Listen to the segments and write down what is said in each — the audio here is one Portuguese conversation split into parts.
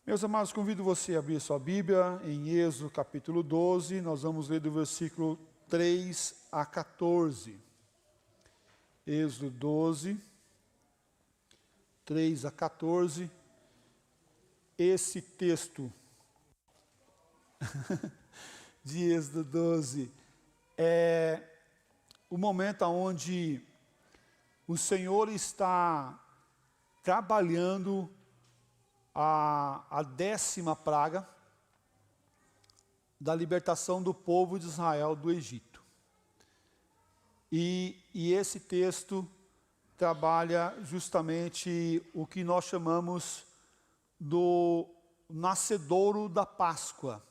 Meus amados, convido você a abrir sua Bíblia em Êxodo capítulo 12, nós vamos ler do versículo 3 a 14. Êxodo 12, 3 a 14. Esse texto de Êxodo 12 é o momento onde o Senhor está trabalhando a 10ª praga da libertação do povo de Israel do Egito. E esse texto trabalha justamente o que nós chamamos do nascedouro da Páscoa,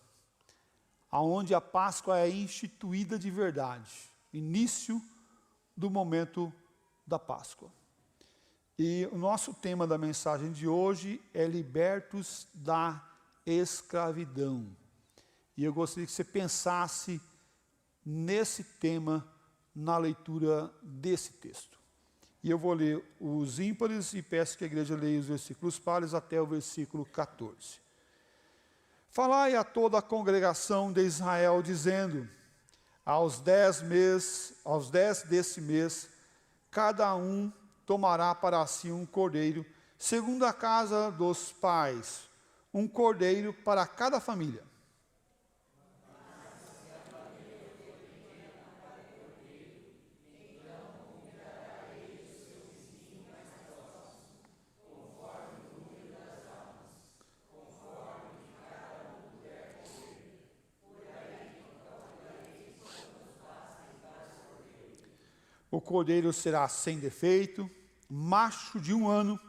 aonde a Páscoa é instituída de verdade, início do momento da Páscoa. E o nosso tema da mensagem de hoje é libertos da escravidão. E eu gostaria que você pensasse nesse tema na leitura desse texto. E eu vou ler os ímpares e peço que a igreja leia os versículos pares até o versículo 14. Falai a toda a congregação de Israel, dizendo: aos 10 desse mês, cada um tomará para si um cordeiro, segundo a casa dos pais, um cordeiro para cada família. O cordeiro será sem defeito, macho de 1 ano.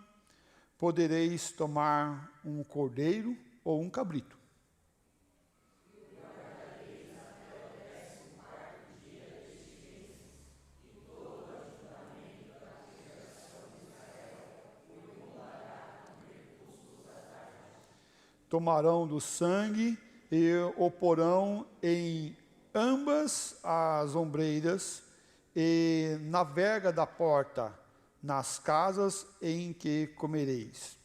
Podereis tomar um cordeiro ou um cabrito. Tomarão do sangue e o porão em ambas as ombreiras e na verga da porta, nas casas em que comereis.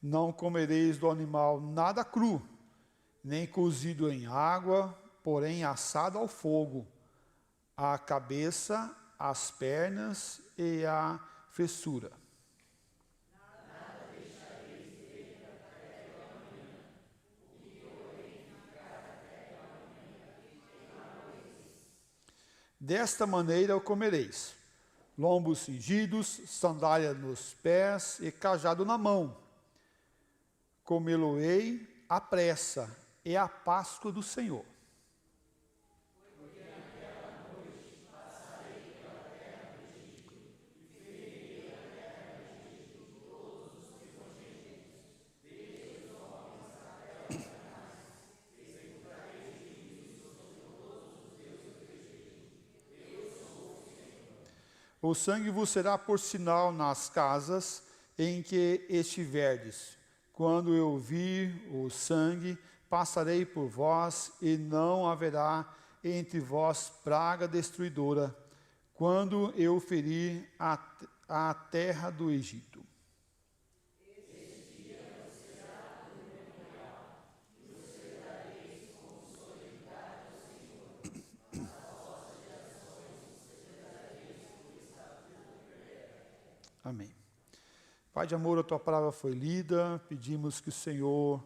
Não comereis do animal nada cru, nem cozido em água, porém assado ao fogo, a cabeça, as pernas e a fessura. Desta maneira o comereis: lombos cingidos, sandália nos pés e cajado na mão. Comê-lo-ei à pressa, é a Páscoa do Senhor. O sangue vos será por sinal nas casas em que estiverdes. Quando eu vir o sangue, passarei por vós, e não haverá entre vós praga destruidora, quando eu ferir a terra do Egito. Amém. Pai de amor, a tua palavra foi lida, pedimos que o Senhor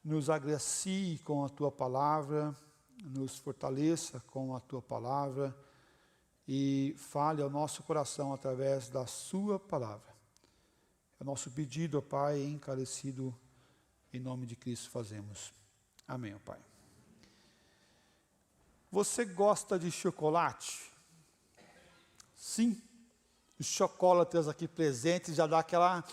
nos agracie com a tua palavra, nos fortaleça com a tua palavra e fale ao nosso coração através da sua palavra. É o nosso pedido, ó Pai, encarecido, em nome de Cristo fazemos. Amém, ó Pai. Você gosta de chocolate? Sim. Os chocolates aqui presentes já dá aquela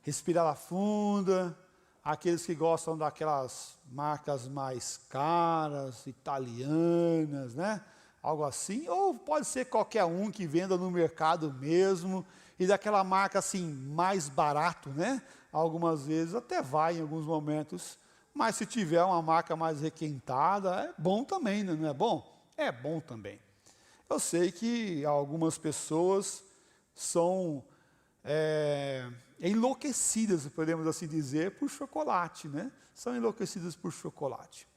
respirada funda. Aqueles que gostam daquelas marcas mais caras, italianas, né? Algo assim. Ou pode ser qualquer um que venda no mercado mesmo. E daquela marca assim mais barato, né? Algumas vezes até vai em alguns momentos. mas se tiver uma marca mais requentada, é bom também, não é bom? É bom também. Eu sei que algumas pessoas são enlouquecidas, podemos assim dizer, por chocolate, né? São enlouquecidas por chocolate.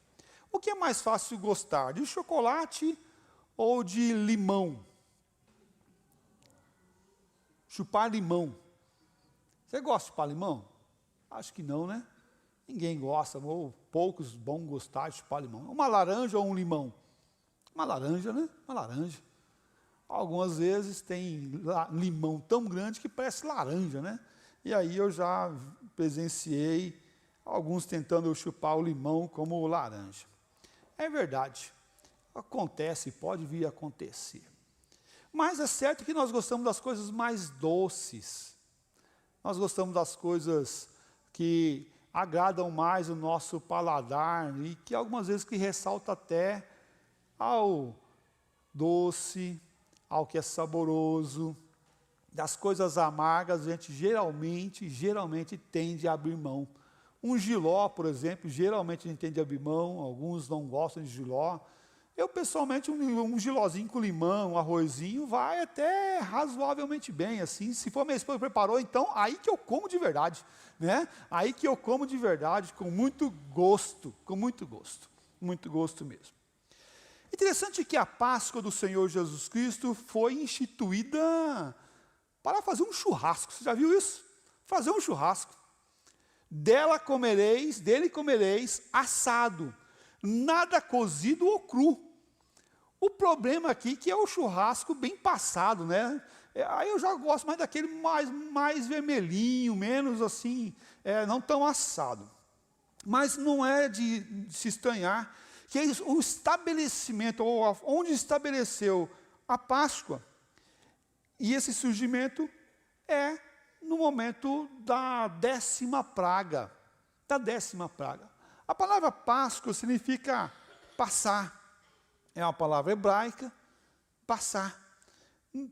O que é mais fácil gostar, de chocolate ou de limão? Chupar limão. Você gosta de chupar limão? Acho que não, né? Ninguém gosta, ou poucos vão gostar de chupar limão. Uma laranja ou um limão? Uma laranja, né? Uma laranja. Algumas vezes tem limão tão grande que parece laranja, né? E aí eu já presenciei alguns tentando chupar o limão como laranja. É verdade, acontece, pode vir a acontecer. Mas é certo que nós gostamos das coisas mais doces. Nós gostamos das coisas que agradam mais o nosso paladar e que algumas vezes que ressalta até ao doce, ao que é saboroso. Das coisas amargas, a gente geralmente tende a abrir mão. Um jiló, por exemplo, geralmente a gente tende a abrir mão, alguns não gostam de jiló. Eu, pessoalmente, um jilózinho com limão, um arrozinho, vai até razoavelmente bem, assim. Se for minha esposa preparou, então, aí que eu como de verdade, né? Aí que eu como de verdade, com muito gosto mesmo. Interessante que a Páscoa do Senhor Jesus Cristo foi instituída para fazer um churrasco. Você já viu isso? Fazer um churrasco. Dele comereis assado, nada cozido ou cru. O problema aqui é que é o churrasco bem passado, né? Aí eu já gosto mais daquele mais vermelhinho, menos assim, não tão assado. Mas não é de se estranhar que o estabelecimento, ou onde estabeleceu a Páscoa, e esse surgimento é no momento da 10ª praga. A palavra Páscoa significa passar. É uma palavra hebraica, passar.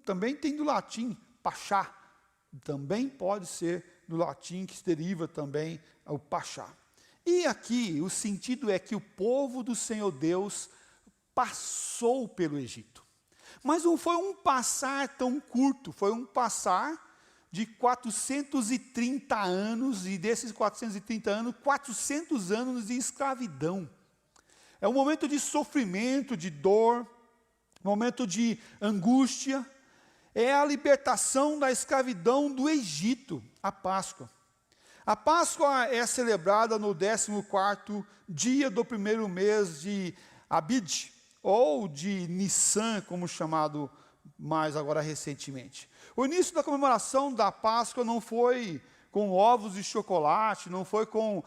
Também tem do latim, pachá. Também pode ser do latim, que se deriva também ao pachá. E aqui o sentido é que o povo do Senhor Deus passou pelo Egito. Mas não foi um passar tão curto, foi um passar de 430 anos, e desses 430 anos, 400 anos de escravidão. É um momento de sofrimento, de dor, momento de angústia. É a libertação da escravidão do Egito, a Páscoa. A Páscoa é celebrada no 14º dia do primeiro mês de Abid, ou de Nissan, como chamado mais agora recentemente. O início da comemoração da Páscoa não foi com ovos de chocolate, não foi com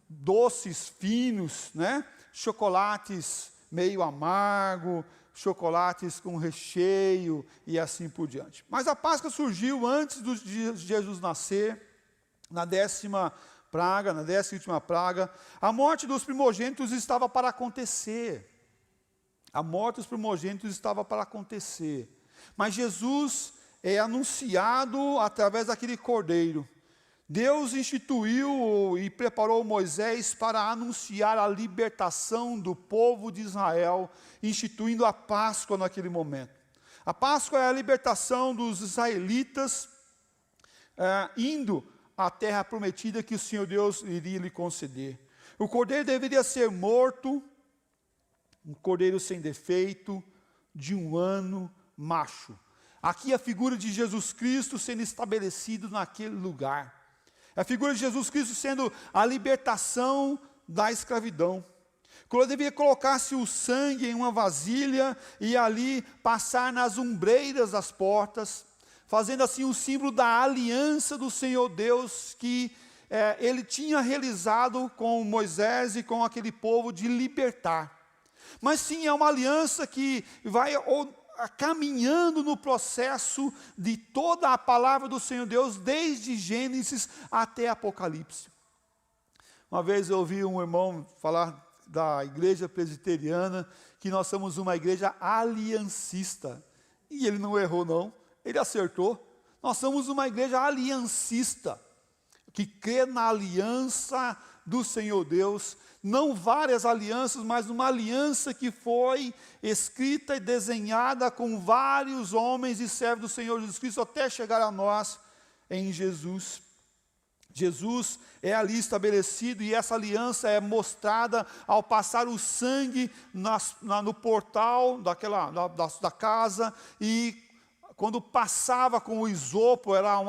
doces finos, né? Chocolates meio amargo, chocolates com recheio e assim por diante. Mas a Páscoa surgiu antes de Jesus nascer, na 10ª praga, na 10ª praga. A morte dos primogênitos estava para acontecer. Mas Jesus é anunciado através daquele cordeiro. Deus instituiu e preparou Moisés para anunciar a libertação do povo de Israel, instituindo a Páscoa naquele momento. A Páscoa é a libertação dos israelitas indo à terra prometida que o Senhor Deus iria lhe conceder. O cordeiro deveria ser morto, um cordeiro sem defeito, de 1 ano, macho. Aqui a figura de Jesus Cristo sendo estabelecido naquele lugar. A figura de Jesus Cristo sendo a libertação da escravidão. Quando devia colocar-se o sangue em uma vasilha e ali passar nas ombreiras das portas, fazendo assim o símbolo da aliança do Senhor Deus que ele tinha realizado com Moisés e com aquele povo de libertar. Mas sim, é uma aliança que vai caminhando no processo de toda a palavra do Senhor Deus, desde Gênesis até Apocalipse. Uma vez eu ouvi um irmão falar da igreja presbiteriana, que nós somos uma igreja aliancista, e ele não errou não, ele acertou. Nós somos uma igreja aliancista, que crê na aliança do Senhor Deus, não várias alianças, mas uma aliança que foi escrita e desenhada com vários homens e servos do Senhor Jesus Cristo, até chegar a nós em Jesus. Jesus é ali estabelecido e essa aliança é mostrada ao passar o sangue no portal da casa, e quando passava com o isopo, era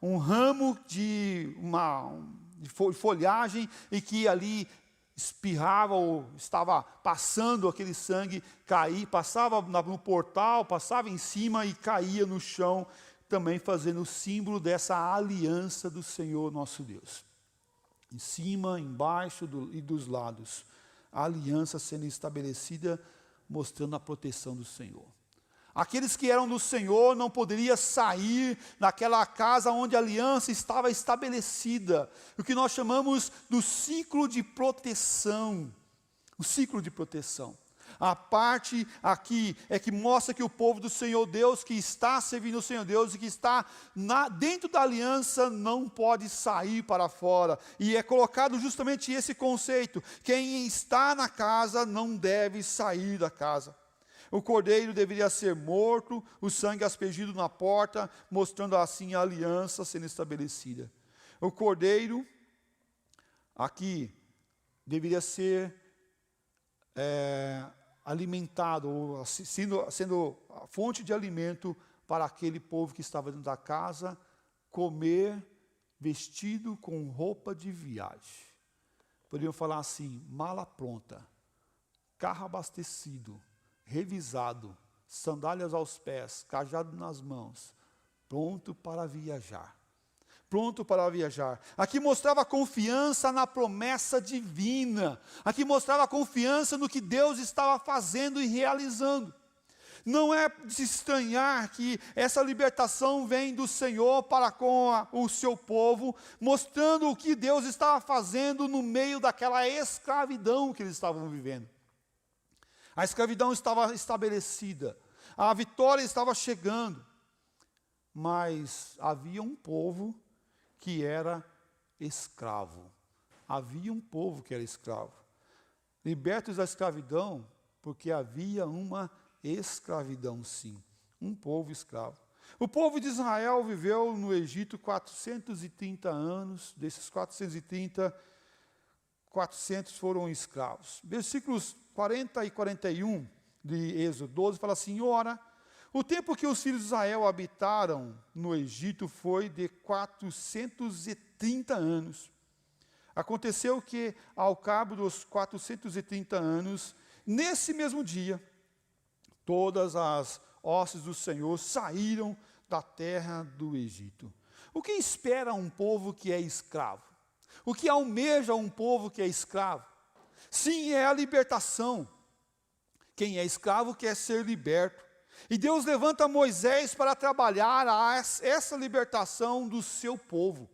um ramo de folhagem, e que ali espirrava ou estava passando aquele sangue, passava no portal, passava em cima e caía no chão, também fazendo o símbolo dessa aliança do Senhor nosso Deus. Em cima, embaixo e dos lados, a aliança sendo estabelecida, mostrando a proteção do Senhor. Aqueles que eram do Senhor não poderiam sair daquela casa onde a aliança estava estabelecida. O que nós chamamos do ciclo de proteção. O ciclo de proteção. A parte aqui é que mostra que o povo do Senhor Deus, que está servindo o Senhor Deus e que está dentro da aliança, não pode sair para fora. E é colocado justamente esse conceito: quem está na casa não deve sair da casa. O cordeiro deveria ser morto, o sangue aspergido na porta, mostrando assim a aliança sendo estabelecida. O cordeiro aqui deveria ser alimentado, ou sendo a fonte de alimento para aquele povo que estava dentro da casa, comer vestido com roupa de viagem. Poderiam falar assim: mala pronta, carro abastecido, revisado, sandálias aos pés, cajado nas mãos, pronto para viajar. Pronto para viajar. Aqui mostrava confiança na promessa divina. Aqui mostrava confiança no que Deus estava fazendo e realizando. Não é de se estranhar que essa libertação vem do Senhor para com o seu povo, mostrando o que Deus estava fazendo no meio daquela escravidão que eles estavam vivendo. A escravidão estava estabelecida, a vitória estava chegando, mas havia um povo que era escravo. Havia um povo que era escravo. Libertos da escravidão, porque havia uma escravidão, sim. Um povo escravo. O povo de Israel viveu no Egito 430 anos. Desses 430, 400 foram escravos. Versículos 40 e 41 de Êxodo 12 fala assim: ora, o tempo que os filhos de Israel habitaram no Egito foi de 430 anos. Aconteceu que, ao cabo dos 430 anos, nesse mesmo dia, todas as hostes do Senhor saíram da terra do Egito. O que espera um povo que é escravo? O que almeja um povo que é escravo? Sim, é a libertação. Quem é escravo quer ser liberto. E Deus levanta Moisés para trabalhar essa libertação do seu povo.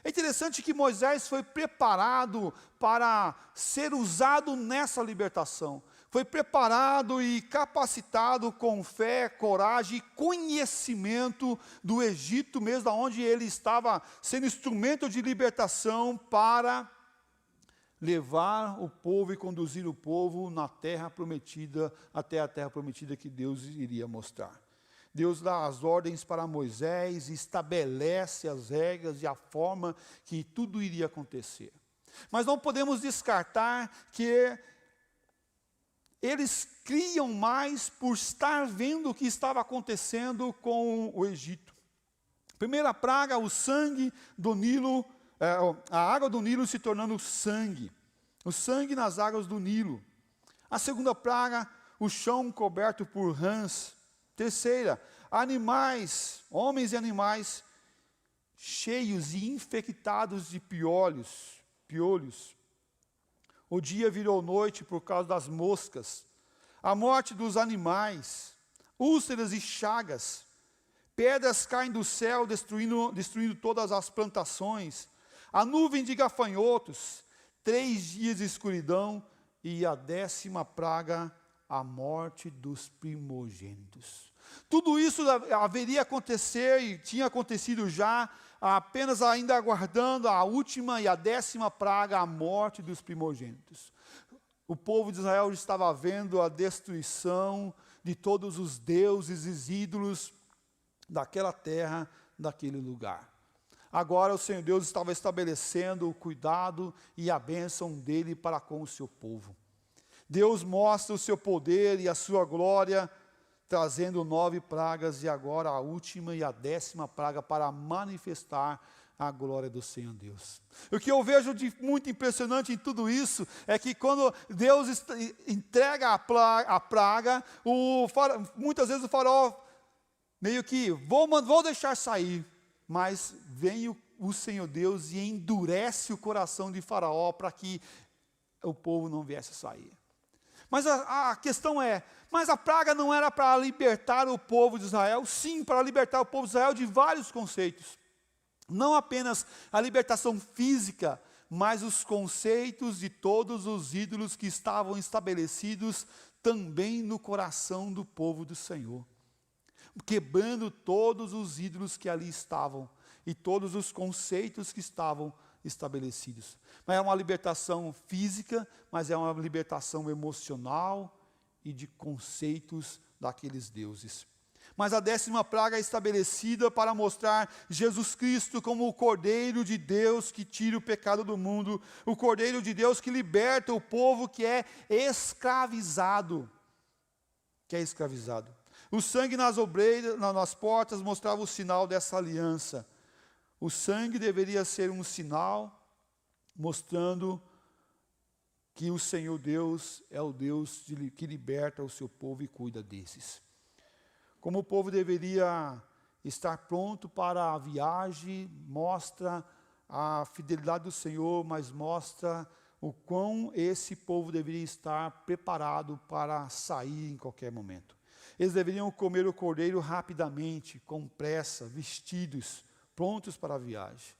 É interessante que Moisés foi preparado para ser usado nessa libertação. Foi preparado e capacitado com fé, coragem e conhecimento do Egito, mesmo onde ele estava sendo instrumento de libertação para levar o povo e conduzir o povo na terra prometida, até a terra prometida que Deus iria mostrar. Deus dá as ordens para Moisés, estabelece as regras e a forma que tudo iria acontecer. Mas não podemos descartar que eles criam mais por estar vendo o que estava acontecendo com o Egito. Primeira praga, o sangue do Nilo, a água do Nilo se tornando sangue. O sangue nas águas do Nilo. A segunda praga, o chão coberto por rãs. Terceira, animais, homens e animais, cheios e infectados de piolhos. O dia virou noite por causa das moscas. A morte dos animais, úlceras e chagas. Pedras caem do céu, destruindo todas as plantações. A nuvem de gafanhotos, 3 dias de escuridão. E a 10ª praga, a morte dos primogênitos. Tudo isso haveria acontecer e tinha acontecido já apenas ainda aguardando a última e a 10ª praga, a morte dos primogênitos. O povo de Israel estava vendo a destruição de todos os deuses e ídolos daquela terra, daquele lugar. Agora o Senhor Deus estava estabelecendo o cuidado e a bênção dele para com o seu povo. Deus mostra o seu poder e a sua glória, trazendo 9 pragas e agora a última e a 10ª praga para manifestar a glória do Senhor Deus. O que eu vejo de muito impressionante em tudo isso é que quando Deus entrega a praga, muitas vezes o faraó meio que, vou deixar sair, mas vem o Senhor Deus e endurece o coração de faraó para que o povo não viesse a sair. Mas a questão é, mas a praga não era para libertar o povo de Israel? Sim, para libertar o povo de Israel de vários conceitos. Não apenas a libertação física, mas os conceitos de todos os ídolos que estavam estabelecidos também no coração do povo do Senhor. Quebrando todos os ídolos que ali estavam e todos os conceitos que estavam estabelecidos. Não é uma libertação física, mas é uma libertação emocional e de conceitos daqueles deuses. Mas a 10ª praga é estabelecida para mostrar Jesus Cristo como o Cordeiro de Deus que tira o pecado do mundo, o Cordeiro de Deus que liberta o povo que é escravizado. O sangue nas obreiras, nas portas, mostrava o sinal dessa aliança. O sangue deveria ser um sinal mostrando que o Senhor Deus é o Deus que liberta o seu povo e cuida desses. Como o povo deveria estar pronto para a viagem, mostra a fidelidade do Senhor, mas mostra o quão esse povo deveria estar preparado para sair em qualquer momento. Eles deveriam comer o cordeiro rapidamente, com pressa, vestidos, prontos para a viagem.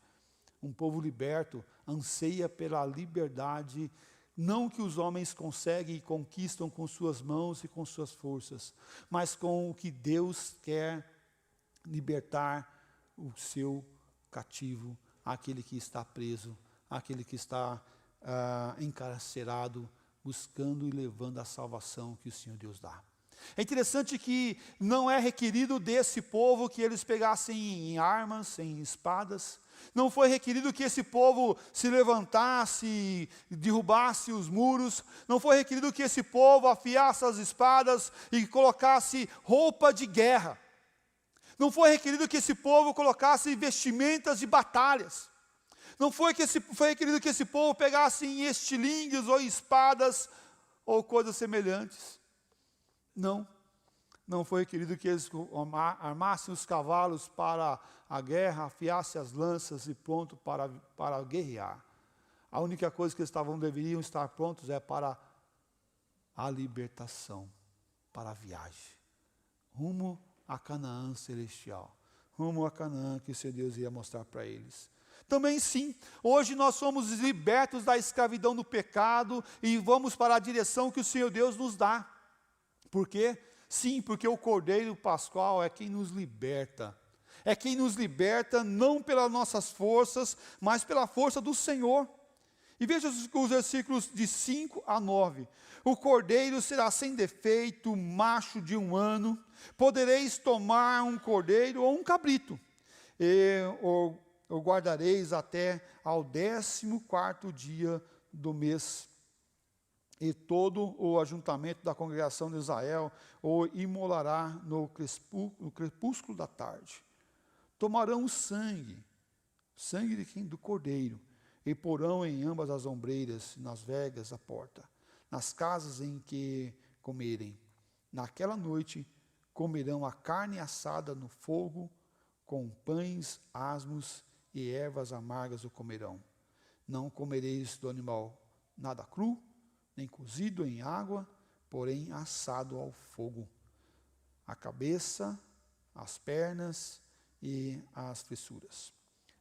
Um povo liberto anseia pela liberdade, não que os homens conseguem e conquistam com suas mãos e com suas forças, mas com o que Deus quer libertar o seu cativo, aquele que está preso, aquele que está encarcerado, buscando e levando a salvação que o Senhor Deus dá. É interessante que não é requerido desse povo que eles pegassem em armas, em espadas. Não foi requerido que esse povo se levantasse, derrubasse os muros. Não foi requerido que esse povo afiasse as espadas e colocasse roupa de guerra. Não foi requerido que esse povo colocasse vestimentas de batalhas. Não foi requerido que esse povo pegasse em estilingues ou espadas ou coisas semelhantes. Não foi requerido que eles armassem os cavalos para a guerra, afiassem as lanças e pronto para guerrear. A única coisa que eles deveriam estar prontos é para a libertação, para a viagem, rumo a Canaã celestial, rumo a Canaã que o Senhor Deus ia mostrar para eles. Também sim, hoje nós somos libertos da escravidão do pecado e vamos para a direção que o Senhor Deus nos dá. Por quê? Sim, porque o Cordeiro Pascual é quem nos liberta. É quem nos liberta não pelas nossas forças, mas pela força do Senhor. E veja os versículos de 5 a 9. O cordeiro será sem defeito, macho de 1 ano. Podereis tomar um cordeiro ou um cabrito. O guardareis até ao 14º dia do mês. E todo o ajuntamento da congregação de Israel o imolará no crepúsculo da tarde. Tomarão o sangue do cordeiro, e porão em ambas as ombreiras, nas vegas da porta, nas casas em que comerem. Naquela noite comerão a carne assada no fogo, com pães asmos e ervas amargas o comerão. Não comereis do animal nada cru, nem cozido em água, porém assado ao fogo. A cabeça, as pernas e as fissuras.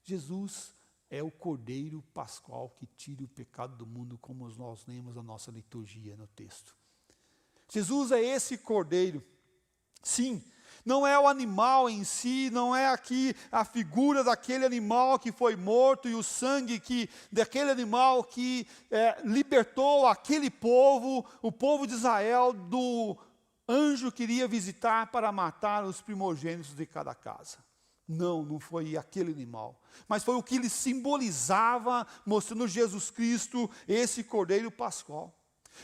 Jesus é o Cordeiro Pascual que tira o pecado do mundo, como nós lemos na nossa liturgia no texto. Jesus é esse Cordeiro. Sim, Não é o animal em si, não é aqui a figura daquele animal que foi morto e o sangue daquele animal que libertou aquele povo, o povo de Israel, do anjo que iria visitar para matar os primogênitos de cada casa. Não foi aquele animal, mas foi o que ele simbolizava, mostrando Jesus Cristo, esse Cordeiro Pascual,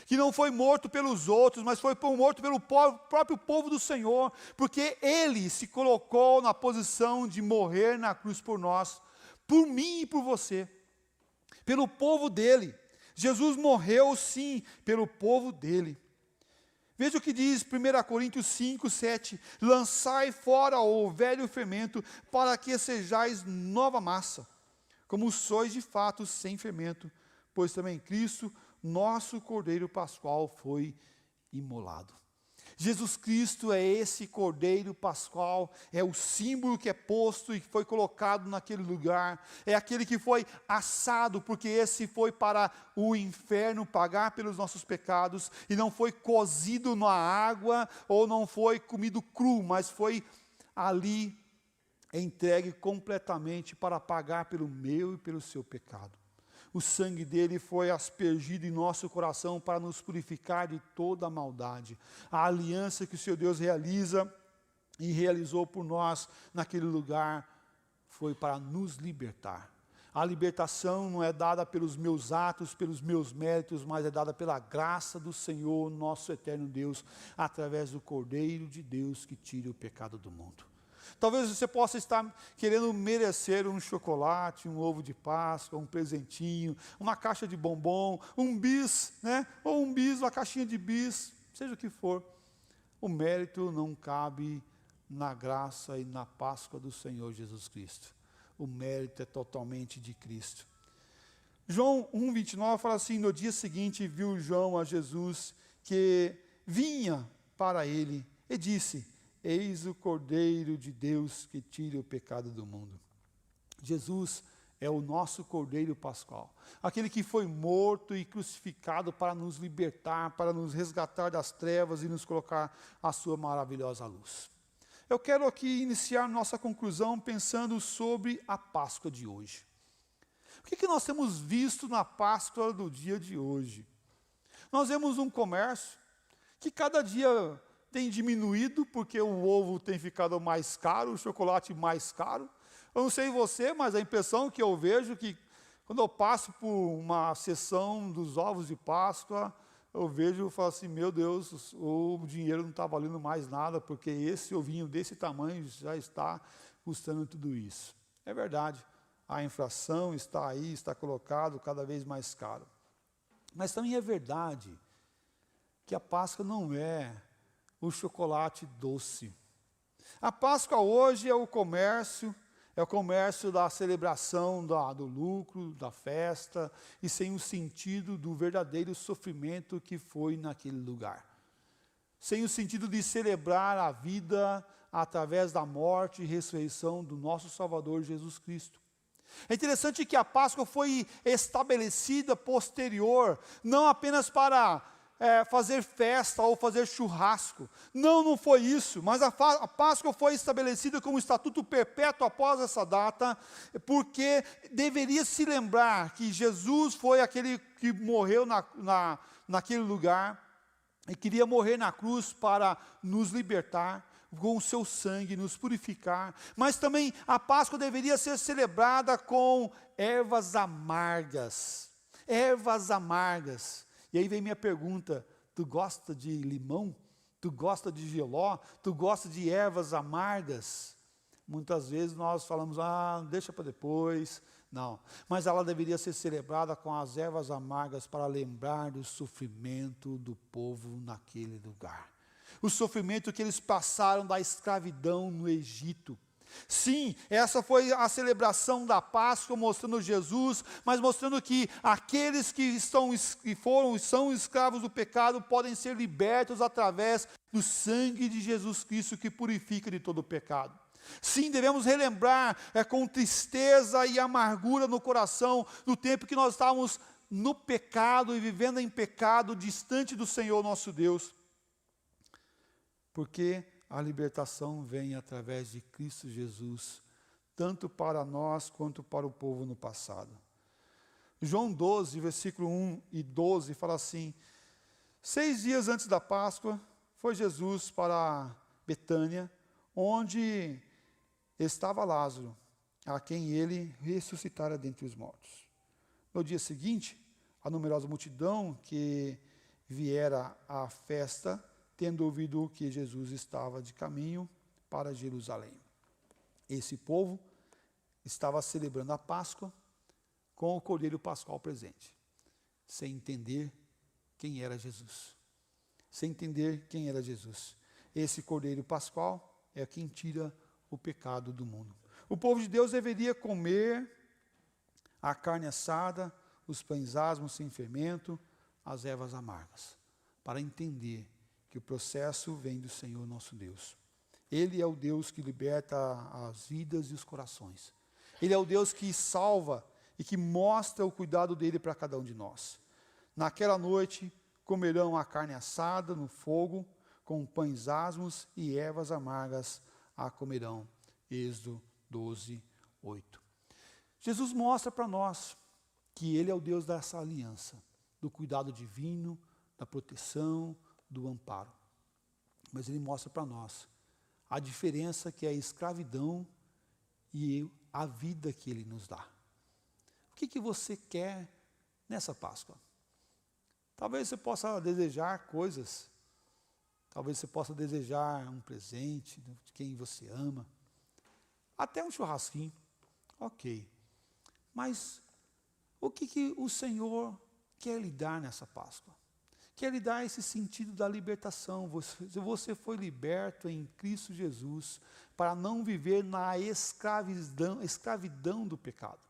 que não foi morto pelos outros, mas foi morto pelo próprio povo do Senhor, porque ele se colocou na posição de morrer na cruz por nós, por mim e por você, pelo povo dele. Jesus morreu sim, pelo povo dele. Veja o que diz 1 Coríntios 5, 7, lançai fora o velho fermento, para que sejais nova massa, como sois de fato sem fermento, pois também Cristo, nosso Cordeiro Pascual, foi imolado. Jesus Cristo é esse Cordeiro Pascual, é o símbolo que é posto e que foi colocado naquele lugar, é aquele que foi assado, porque esse foi para o inferno pagar pelos nossos pecados, e não foi cozido na água, ou não foi comido cru, mas foi ali entregue completamente para pagar pelo meu e pelo seu pecado. O sangue dele foi aspergido em nosso coração para nos purificar de toda a maldade. A aliança que o Senhor Deus realiza e realizou por nós naquele lugar foi para nos libertar. A libertação não é dada pelos meus atos, pelos meus méritos, mas é dada pela graça do Senhor, nosso eterno Deus, através do Cordeiro de Deus que tira o pecado do mundo. Talvez você possa estar querendo merecer um chocolate, um ovo de Páscoa, um presentinho, uma caixa de bombom, um bis, né? Ou um bis, uma caixinha de bis, seja o que for. O mérito não cabe na graça e na Páscoa do Senhor Jesus Cristo. O mérito é totalmente de Cristo. João 1,29 fala assim: no dia seguinte viu João a Jesus que vinha para ele e disse: eis o Cordeiro de Deus que tira o pecado do mundo. Jesus é o nosso Cordeiro Pascual, aquele que foi morto e crucificado para nos libertar, para nos resgatar das trevas e nos colocar a sua maravilhosa luz. Eu quero aqui iniciar nossa conclusão pensando sobre a Páscoa de hoje. O que nós temos visto na Páscoa do dia de hoje? Nós vemos um comércio que cada dia tem diminuído, porque o ovo tem ficado mais caro, o chocolate mais caro. Eu não sei você, mas a impressão que eu vejo é que quando eu passo por uma sessão dos ovos de Páscoa, eu vejo e falo assim: meu Deus, o dinheiro não está valendo mais nada, porque esse ovinho desse tamanho já está custando tudo isso. É verdade, a inflação está aí, está colocado cada vez mais caro. Mas também é verdade que a Páscoa não é o chocolate doce. A Páscoa hoje é o comércio da celebração do lucro, da festa, e sem o sentido do verdadeiro sofrimento que foi naquele lugar. Sem o sentido de celebrar a vida através da morte e ressurreição do nosso Salvador Jesus Cristo. É interessante que a Páscoa foi estabelecida posterior, não apenas para fazer festa ou fazer churrasco. Não foi isso, mas a Páscoa foi estabelecida como estatuto perpétuo após essa data, porque deveria se lembrar que Jesus foi aquele que morreu naquele lugar, e queria morrer na cruz para nos libertar, com o seu sangue, nos purificar. Mas também a Páscoa deveria ser celebrada com ervas amargas. Ervas amargas. E aí vem minha pergunta: tu gosta de limão? Tu gosta de jiló? Tu gosta de ervas amargas? Muitas vezes nós falamos: deixa para depois. Não, mas ela deveria ser celebrada com as ervas amargas para lembrar do sofrimento do povo naquele lugar. O sofrimento que eles passaram da escravidão no Egito. Sim, essa foi a celebração da Páscoa, mostrando Jesus, mas mostrando que aqueles que são escravos do pecado podem ser libertos através do sangue de Jesus Cristo, que purifica de todo o pecado. Sim, devemos relembrar com tristeza e amargura no coração do tempo que nós estávamos no pecado e vivendo em pecado, distante do Senhor nosso Deus. Porque a libertação vem através de Cristo Jesus, tanto para nós quanto para o povo no passado. João 12, versículo 1 e 12, fala assim: 6 dias antes da Páscoa, foi Jesus para Betânia, onde estava Lázaro, a quem ele ressuscitara dentre os mortos. No dia seguinte, a numerosa multidão que viera à festa, tendo ouvido que Jesus estava de caminho para Jerusalém. Esse povo estava celebrando a Páscoa com o cordeiro pascual presente, sem entender quem era Jesus. Sem entender quem era Jesus. Esse cordeiro pascual é quem tira o pecado do mundo. O povo de Deus deveria comer a carne assada, os pães asmos sem fermento, as ervas amargas, para entender que o processo vem do Senhor nosso Deus. Ele é o Deus que liberta as vidas e os corações. Ele é o Deus que salva e que mostra o cuidado dele para cada um de nós. Naquela noite, comerão a carne assada no fogo, com pães asmos e ervas amargas a comerão. Êxodo 12, 8. Jesus mostra para nós que ele é o Deus dessa aliança, do cuidado divino, da proteção, do amparo. Mas ele mostra para nós a diferença que é a escravidão e a vida que ele nos dá. O que você quer nessa Páscoa? Talvez você possa desejar coisas, talvez você possa desejar um presente de quem você ama, até um churrasquinho, ok. Mas o que o Senhor quer lhe dar nessa Páscoa? Quer lhe dar esse sentido da libertação. Você foi liberto em Cristo Jesus para não viver na escravidão do pecado.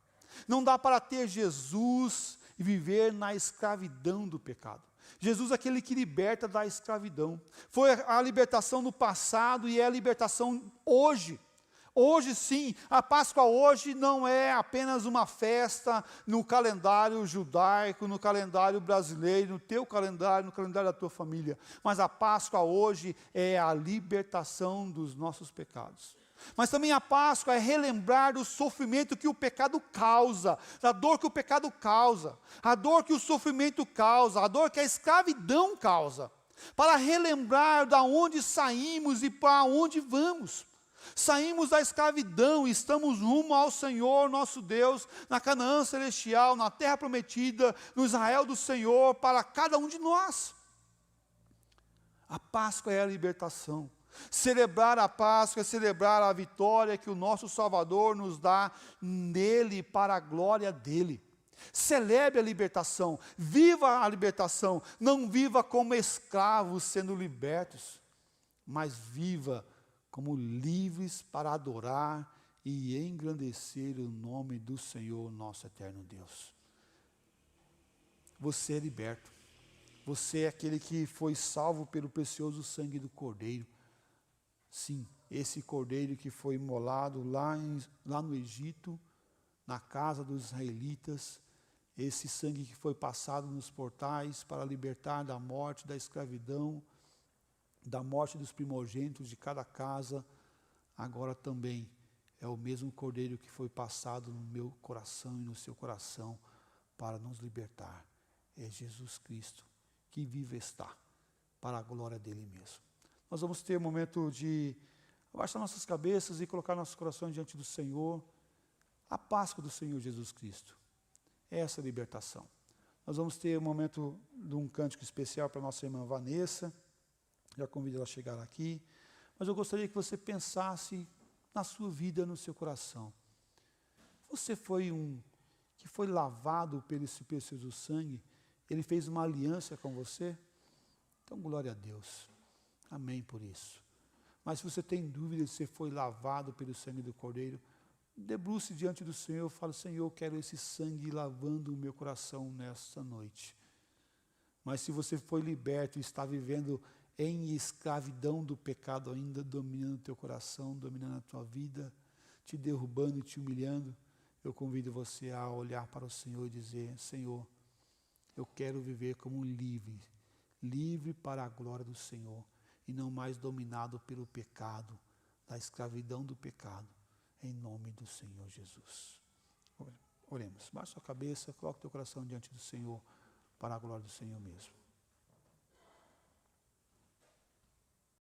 Não dá para ter Jesus e viver na escravidão do pecado. Jesus é aquele que liberta da escravidão. Foi a libertação no passado e é a libertação hoje. Hoje sim, a Páscoa hoje não é apenas uma festa no calendário judaico, no calendário brasileiro, no teu calendário, no calendário da tua família. Mas a Páscoa hoje é a libertação dos nossos pecados. Mas também a Páscoa é relembrar do sofrimento que o pecado causa, da dor que o pecado causa, a dor que o sofrimento causa, a dor que a escravidão causa, para relembrar da onde saímos e para onde vamos. Saímos da escravidão e estamos rumo ao Senhor nosso Deus, na Canaã celestial, na terra prometida, no Israel do Senhor, para cada um de nós. A Páscoa é a libertação. Celebrar a Páscoa é celebrar a vitória que o nosso Salvador nos dá nele, para a glória dele. Celebre a libertação, viva a libertação, não viva como escravos sendo libertos, mas viva como livres para adorar e engrandecer o nome do Senhor, nosso eterno Deus. Você é liberto. Você é aquele que foi salvo pelo precioso sangue do Cordeiro. Sim, esse Cordeiro que foi imolado lá no Egito, na casa dos israelitas, esse sangue que foi passado nos portais para libertar da morte, da escravidão, da morte dos primogênitos de cada casa, agora também é o mesmo Cordeiro que foi passado no meu coração e no seu coração para nos libertar. É Jesus Cristo que vive está, para a glória dele mesmo. Nós vamos ter um momento de abaixar nossas cabeças e colocar nossos corações diante do Senhor. A Páscoa do Senhor Jesus Cristo é essa libertação. Nós vamos ter um momento de um cântico especial para a nossa irmã Vanessa. Já convido ela a chegar aqui, mas eu gostaria que você pensasse na sua vida, no seu coração. Você foi que foi lavado pelo esse precioso sangue? Ele fez uma aliança com você? Então, glória a Deus. Amém por isso. Mas se você tem dúvida se você foi lavado pelo sangue do Cordeiro, debruce diante do Senhor e fale: Senhor, eu quero esse sangue lavando o meu coração nesta noite. Mas se você foi liberto e está vivendo em escravidão do pecado ainda, dominando o teu coração, dominando a tua vida, te derrubando e te humilhando, eu convido você a olhar para o Senhor e dizer: Senhor, eu quero viver como um livre para a glória do Senhor. e não mais dominado pelo pecado, da escravidão do pecado, em nome do Senhor Jesus. Oremos. Baixe sua cabeça, coloque teu coração diante do Senhor, para a glória do Senhor mesmo.